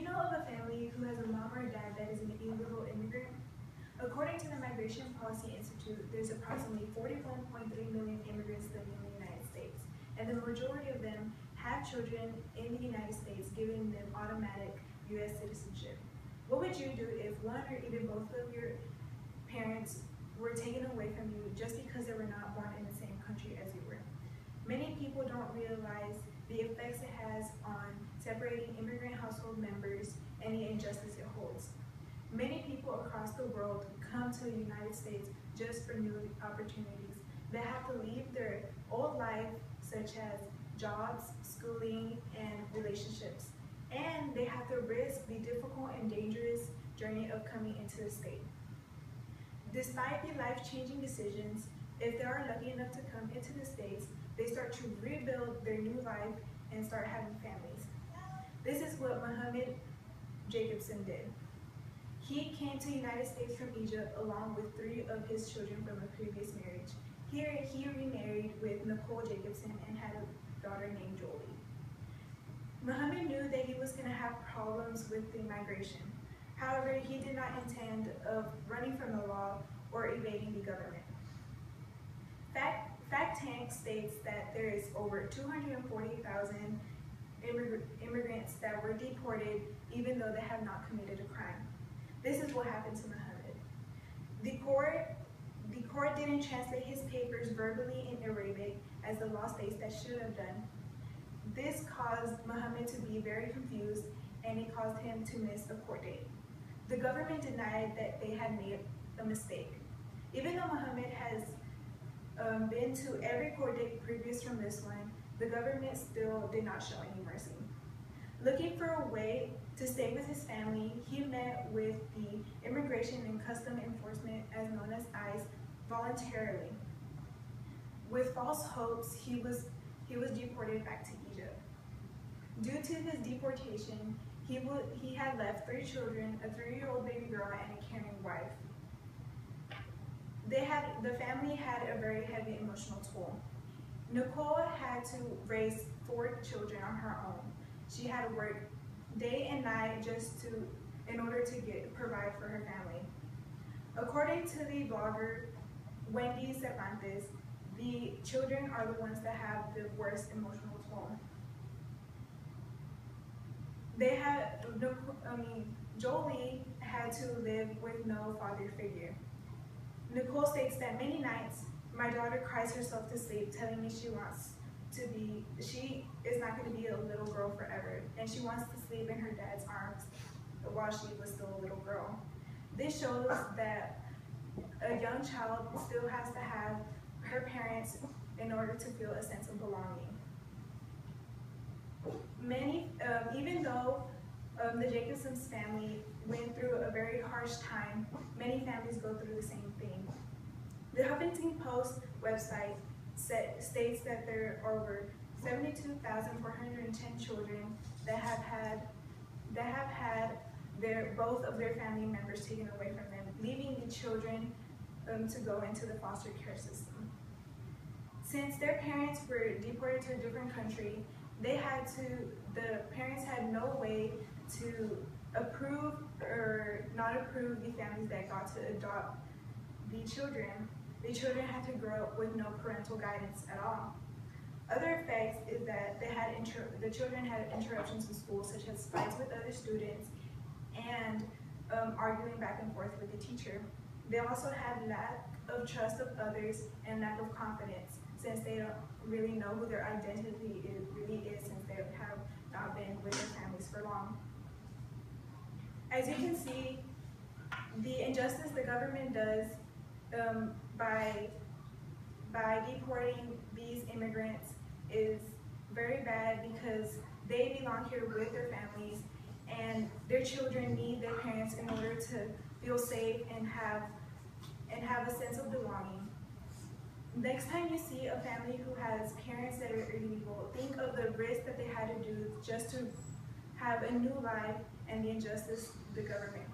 know of a family who has a mom or a dad that is an illegal immigrant? According to the Migration Policy Institute, there's approximately 41.3 million immigrants living in the United States, and the majority of them have children in the United States, giving them automatic U.S. citizenship. What would you do if one or even both of your parents were taken away from you just because they were not born in the same country as you were? Many people don't realize the effects it has on separating immigrant household members and the injustice it holds. Many people across the world come to the United States just for new opportunities. They have to leave their old life, such as jobs, schooling, and relationships. And they have to risk the difficult and dangerous journey of coming into the state. Despite the life-changing decisions, if they are lucky enough to come into the States, they start to rebuild their new life and start having families. This is what Muhammad Jacobson did. He came to the United States from Egypt along with 3 of his children from a previous marriage. Here, he remarried with Nicole Jacobson and had a daughter named Jolie. Muhammad knew that he was going to have problems with the migration. However, he did not intend of running from the law or evading the government. Fact Tank states that there is over 240,000 immigrants that were deported even though they have not committed a crime. This is what happened to Muhammad. The court didn't translate his papers verbally in Arabic as the law states that should have done. This caused Muhammad to be very confused, and it caused him to miss a court date. The government denied that they had made a mistake. Even though Muhammad has been to every court date previous from this one, the government still did not show any mercy. Looking for a way to stay with his family, he met with the Immigration and Custom Enforcement, as known as ICE, voluntarily. With false hopes, he was deported back to Egypt. Due to his deportation, he had left 3 children, a 3-year-old baby girl, and a caring wife. The family had a very heavy emotional toll. Nicole had to raise 4 children on her own. She had to work day and night in order to provide for her family. According to the blogger Wendy Cervantes, the children are the ones that have the worst emotional toll. Jolie had to live with no father figure. Nicole states that many nights, my daughter cries herself to sleep, telling me she is not going to be a little girl forever, and she wants to sleep in her dad's arms while she was still a little girl. This shows that a young child still has to have her parents in order to feel a sense of belonging. Even though the Jacobsons family went through a very harsh time, many families go through the same thing. The Huffington Post website states that there are over 72,410 children that have had both of their family members taken away from them, leaving the children to go into the foster care system. Since their parents were deported to a different country, the parents had no way to approve or not approve the families that got to adopt the children. The children had to grow up with no parental guidance at all. Other effects is that the children had interruptions in school, such as fights with other students and arguing back and forth with the teacher. They also had lack of trust of others and lack of confidence, since they don't really know who their identity really is, since they have not been with their families for long. As you can see, the injustice the government does by deporting these immigrants is very bad, because they belong here with their families, and their children need their parents in order to feel safe and have a sense of belonging. Next time you see a family who has parents that are illegal, think of the risk that they had to do just to have a new life and the injustice the government